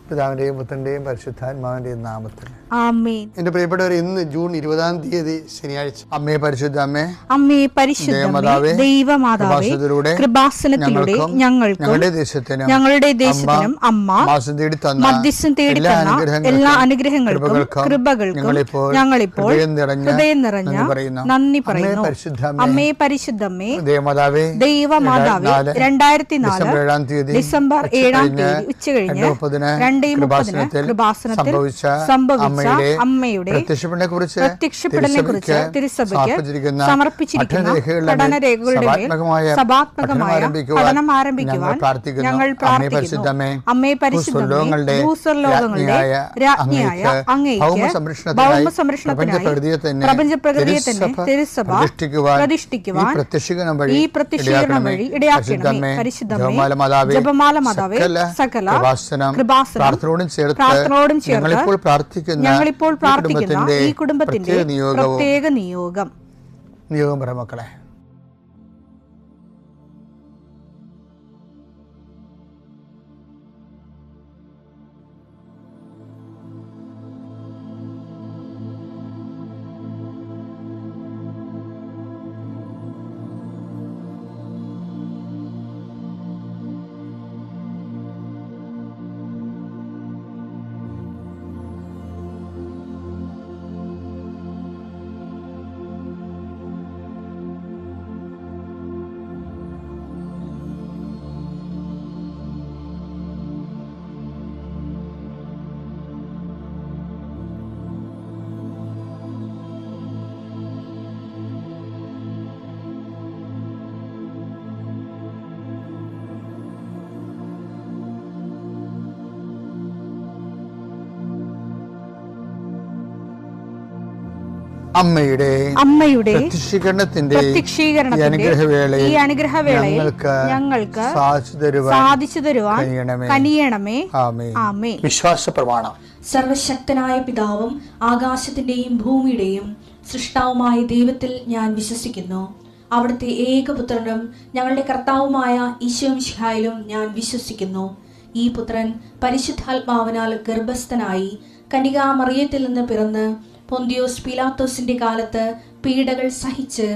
പിതാവിന്റെയും പുത്രന്റെയും പരിശുദ്ധാത്മാവിന്റെയും നാമത്തിൽ ആമേൻ. എന്റെ പ്രിയപ്പെട്ടവർ, ഇന്ന് ജൂൺ 20 ശനിയാഴ്ച. അമ്മേ പരിശുദ്ധ അമ്മേ, അമ്മേ പരിശുദ്ധമേ, ദൈവമാതാവേ, കൃപാസനത്തിലൂടെ ഞങ്ങൾക്കും ഞങ്ങളുടെ ദേശത്തിനും അമ്മ മധ്യസ്ഥം തേടി തന്ന എല്ലാ അനുഗ്രഹങ്ങൾക്കും കൃപകൾക്കും ഞങ്ങളിപ്പോൾ ഹൃദയം നിറഞ്ഞ നന്ദി പറയുന്നു. അമ്മേ പരിശുദ്ധമേ, ദൈവമാതാവേ, 2004 ഡിസംബർ 7 ഉച്ചകഴിഞ്ഞ് 2:30 കൃപാസനത്തിൽ സംഭവിച്ച അമ്മയുടെ പ്രത്യക്ഷപ്പെടലിനെ കുറിച്ച് തിരുസഭയ്ക്ക് സമർപ്പിച്ചിരിക്കുന്ന പഠനരേഖകളുടെ മേൽ സഭാത്മകമായ പഠനം ആരംഭിക്കുവാൻ ഞങ്ങൾ പ്രാർത്ഥിക്കുന്നു. അമ്മേ പരിശുദ്ധമേ, ഭൂസ്വർലോകങ്ങളുടെ രാജ്ഞിയായ അങ്ങേയ്ക്ക് ഭൗമസംരക്ഷണത്തിനായി പ്രപഞ്ചപ്രകൃതിയെ തന്നെ തിരുസഭ പ്രതിഷ്ഠിക്കുവാൻ ഈ പ്രത്യക്ഷീകരണം വഴി ഇടയാക്കണമേ. പരിശുദ്ധമേ, ജപമാല മാതാവേ, സകല പ്രാർത്ഥനയോടും ചേർത്ത് ഞങ്ങളിപ്പോൾ പ്രാർത്ഥിക്കുന്ന ഈ കുടുംബത്തിന്റെ പ്രത്യേക നിയോഗം മക്കളെ. അമ്മയുടെ പ്രത്യക്ഷീകരണത്തിന്റെ ഈ അനുഗ്രഹവേളയിൽ ഞങ്ങൾക്ക് സാധിച്ചു തരുവാൻ കനിയണമേ. ആമേൻ. വിശ്വാസ പ്രമാണം. സർവശക്തനായ പിതാവും ആകാശത്തിന്റെയും ഭൂമിയുടെയും സൃഷ്ടാവുമായ ദൈവത്തിൽ ഞാൻ വിശ്വസിക്കുന്നു. അവിടുത്തെ ഏകപുത്രനും ഞങ്ങളുടെ കർത്താവുമായ ഈശോ മിശിഹായിലും ഞാൻ വിശ്വസിക്കുന്നു. ഈ പുത്രൻ പരിശുദ്ധാത്മാവിനാൽ ഗർഭസ്ഥനായി കന്യകാമറിയത്തിൽ നിന്ന് പിറന്ന് പൊന്തിയോസ് പീലാത്തോസിന്റെ കാലത്ത് പീഡകൾ സഹിച്ച്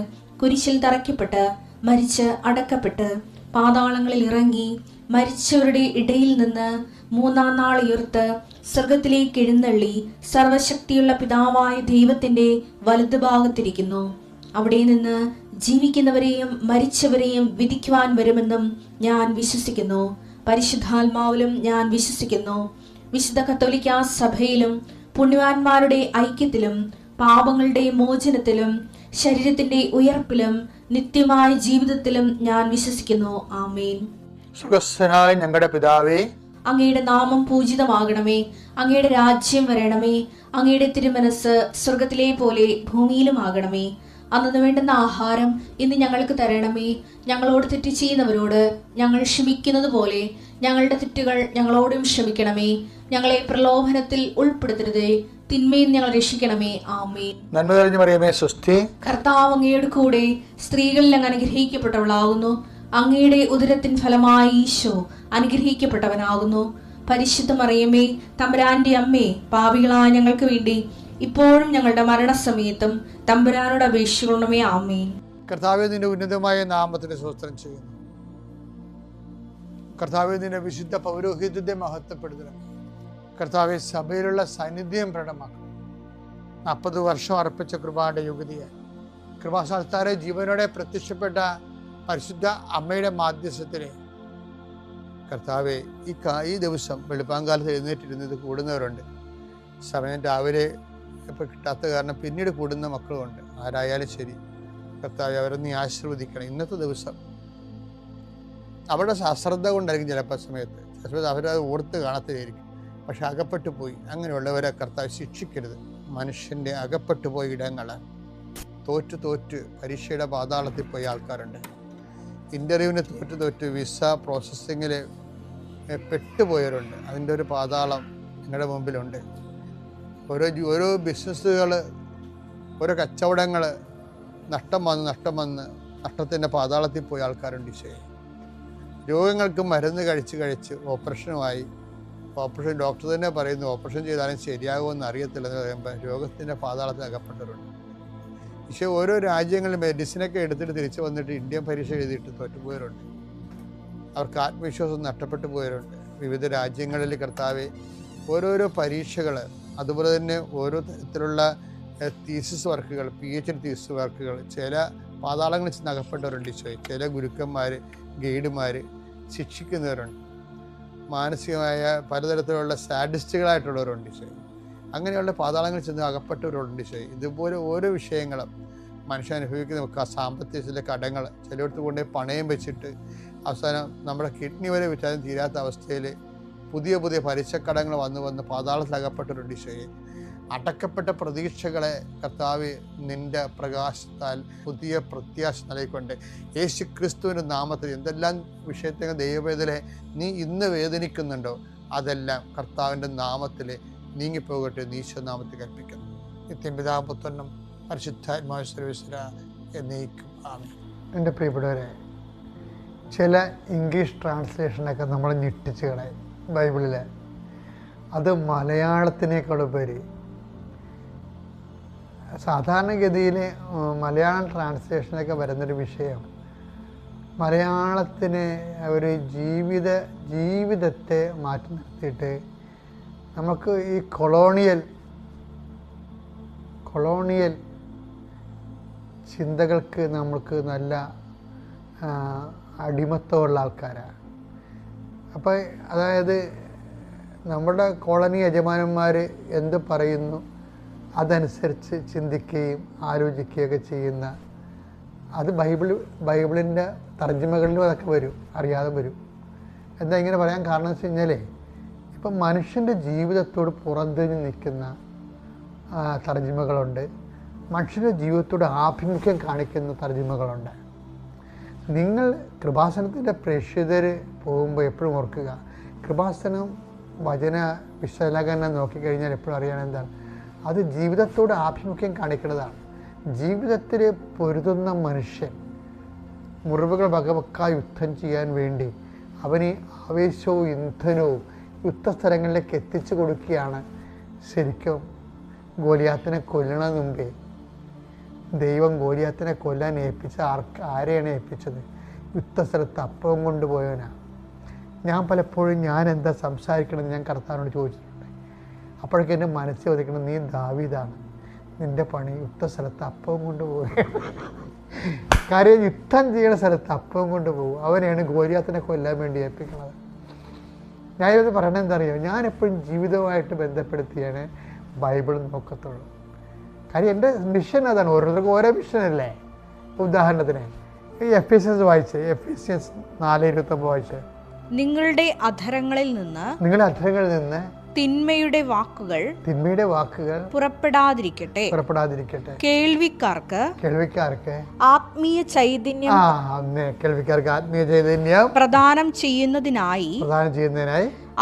കുരിശിൽ തറയ്ക്കപ്പെട്ട് മരിച്ച് അടക്കപ്പെട്ട് പാതാളങ്ങളിൽ ഇറങ്ങി മരിച്ചവരുടെ ഇടയിൽ നിന്ന് 3-ാം നാൾ ഉയർത്ത് സ്വർഗത്തിലേക്ക് എഴുന്നള്ളി സർവശക്തിയുള്ള പിതാവായ ദൈവത്തിന്റെ വലതുഭാഗത്തിരിക്കുന്നു. അവിടെ നിന്ന് ജീവിക്കുന്നവരെയും മരിച്ചവരെയും വിധിക്കുവാൻ വരുമെന്നും ഞാൻ വിശ്വസിക്കുന്നു. പരിശുദ്ധാത്മാവിലും ഞാൻ വിശ്വസിക്കുന്നു. വിശുദ്ധ കത്തോലിക്കാ സഭയിലും പുണ്യവാന്മാരുടെ ഐക്യത്തിലും പാപങ്ങളുടെ മോചനത്തിലും ശരീരത്തിന്റെ ഉയർപ്പിലും നിത്യമായ ജീവിതത്തിലും ഞാൻ വിശ്വസിക്കുന്നു. ആമേൻ. സുഖസ്ഥനായ ഞങ്ങളുടെ പിതാവേ, അങ്ങയുടെ നാമം പൂജിതമാകണമേ. അങ്ങയുടെ രാജ്യം വരണമേ. അങ്ങയുടെ തിരുമനസ് സ്വർഗത്തിലെ പോലെ ഭൂമിയിലും ആകണമേ. അന്നു വേണ്ടുന്ന ആഹാരം ഇന്ന് ഞങ്ങൾക്ക് തരണമേ. ഞങ്ങളോട് തെറ്റ് ചെയ്യുന്നവരോട് ഞങ്ങൾ ക്ഷമിക്കുന്നത് പോലെ ഞങ്ങളുടെ തെറ്റുകൾ ഞങ്ങളോടും ക്ഷമിക്കണമേ. ഞങ്ങളെ പ്രലോഭനത്തിൽ ഉൾപ്പെടുത്തരുതേ, തിന്മയിൽ ഞങ്ങൾ രക്ഷിക്കണമേ. ആമേൻ. നന്മ നിറഞ്ഞ മറിയമേ, സ്വസ്തി. കർത്താവ് അങ്ങയുടെ കൂടെ സ്ത്രീകളിൽ അങ്ങ് അനുഗ്രഹിക്കപ്പെട്ടവളാകുന്നു. അങ്ങയുടെ ഉദരത്തിൻ ഫലമായി ഈശോ അനുഗ്രഹിക്കപ്പെട്ടവനാകുന്നു. പരിശുദ്ധ മറിയമേ, തമ്പുരാന്റെ അമ്മേ, പാപികളായ ഞങ്ങൾക്ക് വേണ്ടി ഇപ്പോഴും ഞങ്ങളുടെ മരണസമയത്തും തമ്പുരാനോട് അപേക്ഷിക്കണമേ. ആമേൻ. കർത്താവേ, നിന്റെ ഉന്നതമായ നാമത്തിന് സ്തോത്രം ചെയ്യുന്നു. കർത്താവേ, നിന്റെ വിശുദ്ധ പൗരോഹിത്യത്തെ മഹത്വപ്പെടുത്തണം. കർത്താവെ, സഭയിലുള്ള സാന്നിധ്യം പ്രകടമാക്കണം. 40 വർഷം അർപ്പിച്ച കൃപയുടെ യുഗതിയായി കൃപാസ്ഥാനത്താരെ ജീവനോടെ പ്രത്യക്ഷപ്പെട്ട പരിശുദ്ധ അമ്മയുടെ മാധ്യസ്ഥത്തിലെ കർത്താവെ, ഈ ദിവസം വെളുപ്പാങ്കാലത്ത് എഴുന്നേറ്റിരുന്നത് കൂടുന്നവരുണ്ട്. സമയം രാവിലെ ഇപ്പം കിട്ടാത്ത കാരണം പിന്നീട് കൂടുന്ന മക്കളുമുണ്ട്. ആരായാലും ശരി കർത്താവെ, അവരെ നീ ആശീർവദിക്കണം. ഇന്നത്തെ ദിവസം അവരുടെ അശ്രദ്ധ കൊണ്ടായിരിക്കും ചിലപ്പോൾ സമയത്ത് അവരത് ഓർത്ത് കാണത്തില്ലായിരിക്കും. പക്ഷെ അകപ്പെട്ടു പോയി. അങ്ങനെയുള്ളവരെ കർത്താവ് ശിക്ഷിക്കരുത്. മനുഷ്യൻ്റെ അകപ്പെട്ടു പോയ ഇടങ്ങൾ തോറ്റ് പരീക്ഷയുടെ പാതാളത്തിൽ പോയ ആൾക്കാരുണ്ട്. ഇൻ്റർവ്യൂവിന് തോറ്റ് വിസ പ്രോസസ്സിങ്ങിൽ പെട്ടുപോയവരുണ്ട്. അതിൻ്റെ ഒരു പാതാളം നിങ്ങളുടെ മുമ്പിലുണ്ട്. ഓരോ ബിസിനസ്സുകൾ, ഓരോ കച്ചവടങ്ങൾ നഷ്ടം വന്ന് നഷ്ടത്തിൻ്റെ പാതാളത്തിൽ പോയ ആൾക്കാരുണ്ട്. ഈശോയെ, രോഗങ്ങൾക്ക് മരുന്ന് കഴിച്ച് ഓപ്പറേഷനുമായി ഓപ്പറേഷൻ ഡോക്ടർ തന്നെ പറയുന്നു ഓപ്പറേഷൻ ചെയ്താലും ശരിയാകുമെന്ന് അറിയത്തില്ലെന്ന് പറയുമ്പോൾ രോഗത്തിൻ്റെ പാതാളത്തിൽ അകപ്പെട്ടവരുണ്ട്. പക്ഷേ ഓരോ രാജ്യങ്ങളിൽ മെഡിസിനൊക്കെ എടുത്തിട്ട് തിരിച്ചു വന്നിട്ട് ഇന്ത്യൻ പരീക്ഷ എഴുതിയിട്ട് തോറ്റുപോയവരുണ്ട്. അവർക്ക് ആത്മവിശ്വാസം നഷ്ടപ്പെട്ടു പോയവരുണ്ട്. വിവിധ രാജ്യങ്ങളിൽ കർത്താവെ ഓരോരോ പരീക്ഷകൾ, അതുപോലെ തന്നെ ഓരോ തരത്തിലുള്ള തീസിസ് വർക്കുകൾ, PhD തീസിസ് വർക്കുകൾ, ചില പാതാളങ്ങളിൽ ചെന്ന് അകപ്പെട്ടവരുണ്ട് ഈശോയെ. ചില ഗുരുക്കന്മാർ, ഗൈഡുമാർ ശിക്ഷിക്കുന്നവരുണ്ട്. മാനസികമായ പലതരത്തിലുള്ള സാഡിസ്റ്റുകളായിട്ടുള്ളവരുണ്ട് ഈശോയെ. അങ്ങനെയുള്ള പാതാളങ്ങളിൽ ചെന്ന് അകപ്പെട്ടവരുണ്ട് ഈശോയെ. ഇതുപോലെ ഓരോ വിഷയങ്ങളും മനുഷ്യൻ അനുഭവിക്കുന്ന സാമ്പത്തിക ചില കടങ്ങൾ, ചിലയിടത്ത് കൊണ്ട് പണയം വെച്ചിട്ട് അവസാനം നമ്മുടെ കിഡ്നി വരെ വിറ്റാലും തീരാത്ത അവസ്ഥയിൽ പുതിയ പുതിയ പലിശക്കടങ്ങൾ വന്ന് പാതാളത്തിൽ അകപ്പെട്ടവരുണ്ട് ഈശോയെ. അടക്കപ്പെട്ട പ്രതീക്ഷകളെ കർത്താവ് നിൻ്റെ പ്രകാശത്താൽ പുതിയ പ്രത്യാശ നൽകിക്കൊണ്ട് യേശു ക്രിസ്തുവിൻ്റെ നാമത്തിൽ എന്തെല്ലാം വിഷയത്തെ ദൈവവേദനെ നീ ഇന്ന് വേദനിക്കുന്നുണ്ടോ അതെല്ലാം കർത്താവിൻ്റെ നാമത്തിൽ നീങ്ങിപ്പോകട്ടെ എന്ന് ഈശോ നാമത്തിൽ കൽപ്പിക്കുന്നു. നിത്യം പിതാപുത്രനും പരിശുദ്ധാത്മാവ് സർവീശ്വര എന്നേക്കും ആമേൻ. എൻ്റെ പ്രിയപ്പെട്ടവരെ, ചില ഇംഗ്ലീഷ് ട്രാൻസ്ലേഷനൊക്കെ നമ്മൾ ഞെട്ടിച്ച് കളയും ബൈബിളിൽ. അത് മലയാളത്തിനേക്കാളുപരി സാധാരണഗതിയിൽ മലയാളം ട്രാൻസ്ലേഷനൊക്കെ വരുന്നൊരു വിഷയം മലയാളത്തിന് ഒരു ജീവിതത്തെ മാറ്റി നിർത്തിയിട്ട് നമുക്ക് ഈ കൊളോണിയൽ ചിന്തകൾക്ക് നമുക്ക് നല്ല അടിമത്തമുള്ള ആൾക്കാരാണ്. അപ്പോൾ അതായത് നമ്മുടെ കോളനി യജമാനന്മാർ എന്ത് പറയുന്നു അതനുസരിച്ച് ചിന്തിക്കുകയും ആലോചിക്കുകയൊക്കെ ചെയ്യുന്ന അത് ബൈബിളിൻ്റെ തർജ്ജിമകളിലും അതൊക്കെ വരും, അറിയാതെ വരും. എന്താ ഇങ്ങനെ പറയാൻ കാരണം എന്ന് വെച്ച് കഴിഞ്ഞാൽ ഇപ്പം മനുഷ്യൻ്റെ ജീവിതത്തോട് പുറംതിരിഞ്ഞ് നിൽക്കുന്ന തർജ്ജിമകളുണ്ട്, മനുഷ്യൻ്റെ ജീവിതത്തോട് ആഭിമുഖ്യം കാണിക്കുന്ന തർജ്ജിമകളുണ്ട്. നിങ്ങൾ കൃപാസനത്തിൻ്റെ പ്രേക്ഷിതർ പോകുമ്പോൾ എപ്പോഴും ഓർക്കുക, കൃപാസനം വചന വിശകലനം നോക്കിക്കഴിഞ്ഞാൽ എപ്പോഴും അറിയാൻ എന്താണ്, അത് ജീവിതത്തോട് ആഭിമുഖ്യം കാണിക്കുന്നതാണ്. ജീവിതത്തിൽ പൊരുതുന്ന മനുഷ്യൻ മുറിവുകൾ വകവെക്കാതെ യുദ്ധം ചെയ്യാൻ വേണ്ടി അവന് ആവേശവും ഇന്ധനവും യുദ്ധസ്ഥലങ്ങളിലേക്ക് എത്തിച്ചു കൊടുക്കുകയാണ്. ശരിക്കും ഗോലിയാത്തിനെ കൊല്ലണ മുമ്പേ ദൈവം ഗോലിയാത്തിനെ കൊല്ലാൻ ഏൽപ്പിച്ച ആരെയാണ് ഏൽപ്പിച്ചത്? യുദ്ധസ്ഥലത്ത് അപ്പവും കൊണ്ടുപോയവനാണ്. ഞാൻ പലപ്പോഴും ഞാൻ എന്താ സംസാരിക്കണമെന്ന് ഞാൻ കർത്താവിനോട് ചോദിച്ചിട്ടുണ്ട്. അപ്പോഴൊക്കെ എൻ്റെ മനസ്സിൽ ചോദിക്കണം, നീ ദാവീദാണ്, നിൻ്റെ പണി യുദ്ധസ്ഥലത്ത് അപ്പവും കൊണ്ടുപോവുകയാണ്. കാര്യം യുദ്ധം ചെയ്യുന്ന സ്ഥലത്ത് അപ്പവും കൊണ്ടുപോകും. അവനെയാണ് ഗോലിയാത്തിനെ കൊല്ലാൻ വേണ്ടി ഏൽപ്പിക്കുന്നത്. ഞാനിത് പറയണത് എന്താ അറിയാം, ഞാനെപ്പോഴും ജീവിതവുമായിട്ട് ബന്ധപ്പെടുത്തിയാണ് ബൈബിൾ നോക്കത്തുള്ളൂ. കാര്യം എൻ്റെ മിഷൻ അതാണ്. ഓരോരുത്തർക്കും ഓരോ മിഷനല്ലേ. ഉദാഹരണത്തിന് ഈ എഫേസ്യൻസ് വായിച്ച്, എഫേസ്യൻസ് 4:29 വായിച്ച്, നിങ്ങളുടെ അധരങ്ങളിൽ നിന്ന് തിന്മയുടെ വാക്കുകൾ പുറപ്പെടാതിരിക്കട്ടെ. കേൾവിക്കാർക്ക് ആത്മീയ ചൈതന്യം പ്രദാനം ചെയ്യുന്നതിനായി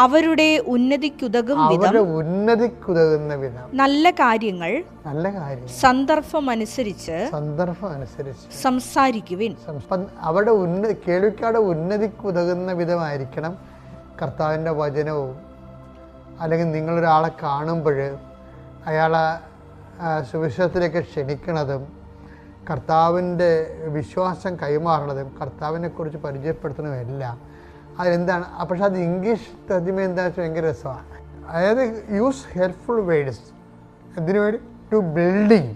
അവരുടെ ഉന്നതിക്കുതകുന്ന വിധം നല്ല കാര്യങ്ങൾ സന്ദർഭമനുസരിച്ച് സംസാരിക്കുവിൻ. അവരുടെ കേൾവിക്കാരുടെ ഉന്നതിക്കുതകുന്ന വിധമായിരിക്കണം കർത്താവിൻ്റെ വചനവും. അല്ലെങ്കിൽ നിങ്ങളൊരാളെ കാണുമ്പോൾ അയാളെ സുവിശേഷത്തിലേക്ക് ക്ഷണിക്കുന്നതും കർത്താവിൻ്റെ വിശ്വാസം കൈമാറുന്നതും കർത്താവിനെക്കുറിച്ച് പരിചയപ്പെടുത്തുന്നതുമെല്ലാം അതെന്താണ്. പക്ഷെ അത് ഇംഗ്ലീഷ് തർജ്ജിമ എന്താണെന്ന് വെച്ചാൽ ഭയങ്കര രസമാണ്. അതായത് യൂസ് ഹെൽപ്ഫുൾ വേർഡ്സ് എന്തിനു വേണ്ടി? To building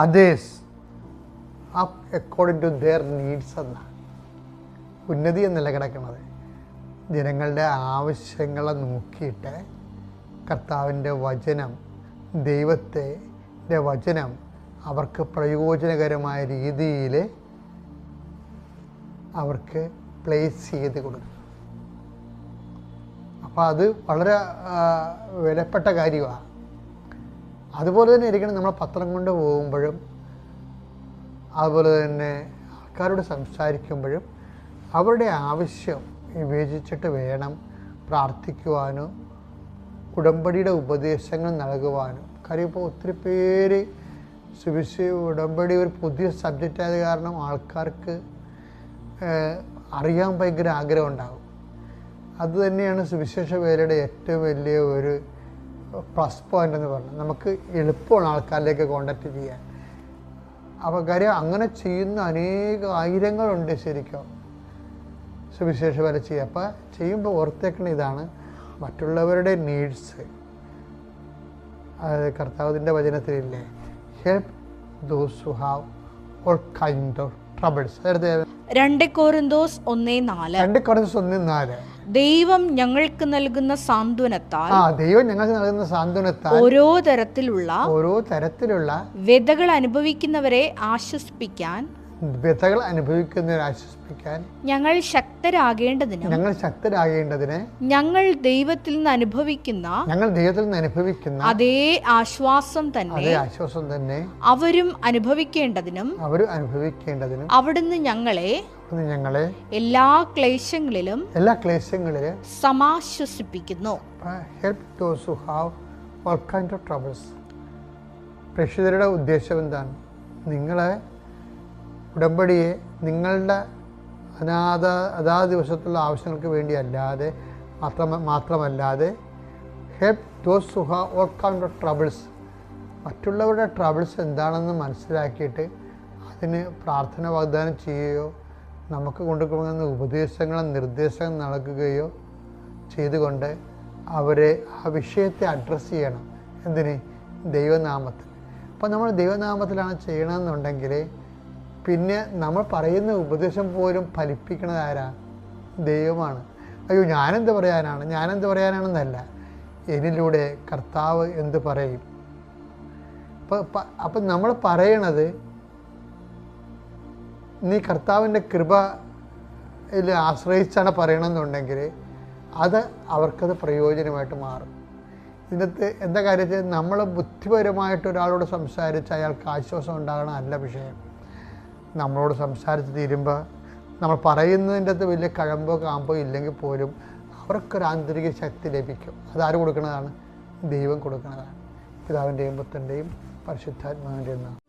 others up according to their needs എന്നാണ് ഉന്നതി എന്നല്ല കിടക്കുന്നത്. ജനങ്ങളുടെ ആവശ്യങ്ങളെ നോക്കിയിട്ട് കർത്താവിൻ്റെ വചനം, ദൈവത്തിൻ്റെ വചനം അവർക്ക് പ്രയോജനകരമായ രീതിയിൽ അവർക്ക് പ്ലേസ് ചെയ്ത് കൊടുക്കും. അപ്പോൾ അത് വളരെ വിലപ്പെട്ട കാര്യമാണ്. അതുപോലെ തന്നെ ഇരിക്കണം നമ്മൾ പത്രം കൊണ്ട് പോകുമ്പോഴും അതുപോലെ തന്നെ ആൾക്കാരോട് സംസാരിക്കുമ്പോഴും അവരുടെ ആവശ്യം വിവേചിച്ചിട്ട് വേണം പ്രാർത്ഥിക്കുവാനോ ഉടമ്പടിയുടെ ഉപദേശങ്ങൾ നൽകുവാനും. കാര്യം ഇപ്പോൾ ഒത്തിരി പേര് ഉടമ്പടി ഒരു പുതിയ സബ്ജക്റ്റ് ആയത് കാരണം ആൾക്കാർക്ക് അറിയാൻ ഭയങ്കര ആഗ്രഹം ഉണ്ടാകും. അതുതന്നെയാണ് സുവിശേഷ വേലയുടെ ഏറ്റവും വലിയ ഒരു പ്ലസ് പോയിന്റ് എന്ന് പറഞ്ഞാൽ നമുക്ക് എളുപ്പമാണ് ആൾക്കാരിലേക്ക് കോണ്ടാക്ട് ചെയ്യാൻ. അപ്പോൾ കാര്യം അങ്ങനെ ചെയ്യുന്ന ആയിരങ്ങളുണ്ട് ശരിക്കും സുവിശേഷ വേല ചെയ്യുക. അപ്പോൾ ചെയ്യുമ്പോൾ ഓർത്തേക്കണ ഇതാണ്, മറ്റുള്ളവരുടെ നീഡ്സ്, അതായത് കർത്താവിൻ്റെ വചനത്തിലില്ലേ, help those who have all kind of troubles. 2 കൊരിന്തോസ് 1:4 ദൈവം ഞങ്ങൾക്ക് നൽകുന്ന സാന്ത്വനത്താൽ ദൈവം ഞങ്ങൾക്ക് നൽകുന്ന സാന്ത്വനത്താൽ ഓരോ തരത്തിലുള്ള വ്യതകൾ അനുഭവിക്കുന്നവരെ ആശ്വസിപ്പിക്കാൻ ഞങ്ങൾ ശക്തരാകേണ്ടതിന് ഞങ്ങൾ ദൈവത്തിൽ നിന്ന് അനുഭവിക്കുന്ന അതേ ആശ്വാസം തന്നെ അവരും അനുഭവിക്കേണ്ടതിനും അവിടുന്ന് ഞങ്ങളെ എല്ലാ ക്ലേശങ്ങളിലും സമാശ്വസിപ്പിക്കുന്നു. പ്രേക്ഷിതരുടെ ഉദ്ദേശം എന്താണ്? നിങ്ങളെ ഉടമ്പടിയെ നിങ്ങളുടെ അതാത് ദിവസത്തുള്ള ആവശ്യങ്ങൾക്ക് വേണ്ടി അല്ലാതെ മാത്രമല്ലാതെ help those who have all kind of troubles, മറ്റുള്ളവരുടെ ട്രബിൾസ് എന്താണെന്ന് മനസ്സിലാക്കിയിട്ട് അതിന് പ്രാർത്ഥന വാഗ്ദാനം ചെയ്യുകയോ നമുക്ക് കൊണ്ടുകൊടുക്കുന്ന ഉപദേശങ്ങളും നിർദ്ദേശങ്ങളും നൽകുകയോ ചെയ്തുകൊണ്ട് അവരെ ആ വിഷയത്തെ അഡ്രസ്സ് ചെയ്യണം. എന്തിന്? ദൈവനാമത്തിൽ. അപ്പോൾ നമ്മൾ ദൈവനാമത്തിലാണ് ചെയ്യണമെന്നുണ്ടെങ്കിൽ പിന്നെ നമ്മൾ പറയുന്ന ഉപദേശം പോലും ഫലിപ്പിക്കുന്നത് ആരാ? ദൈവമാണ്. അയ്യോ ഞാനെന്ത് പറയാനാണെന്നല്ല, എന്നിലൂടെ കർത്താവ് എന്ത് പറയും. അപ്പം നമ്മൾ പറയണത് നീ കർത്താവിൻ്റെ കൃപയിൽ ആശ്രയിച്ചാണ് പറയണമെന്നുണ്ടെങ്കിൽ അത് അവർക്കത് പ്രയോജനമായിട്ട് മാറും. ഇതിനകത്ത് എന്താ കാര്യത്തിൽ നമ്മൾ ബുദ്ധിപരമായിട്ട് ഒരാളോട് സംസാരിച്ച് അയാൾക്ക് ആശ്വാസം ഉണ്ടാകണം അല്ല വിഷയം. നമ്മളോട് സംസാരിച്ച് തീരുമ്പോൾ നമ്മൾ പറയുന്നതിൻ്റെ അകത്ത് വലിയ കഴമ്പോ കാമ്പോ ഇല്ലെങ്കിൽ പോലും അവർക്കൊരു ആന്തരിക ശക്തി ലഭിക്കും. അതാര് കൊടുക്കുന്നതാണ്? ദൈവം കൊടുക്കുന്നതാണ്. പിതാവിൻ്റെയും പുത്രൻ്റെയും പരിശുദ്ധാത്മാവിൻ്റെയും നാമത്തിൽ.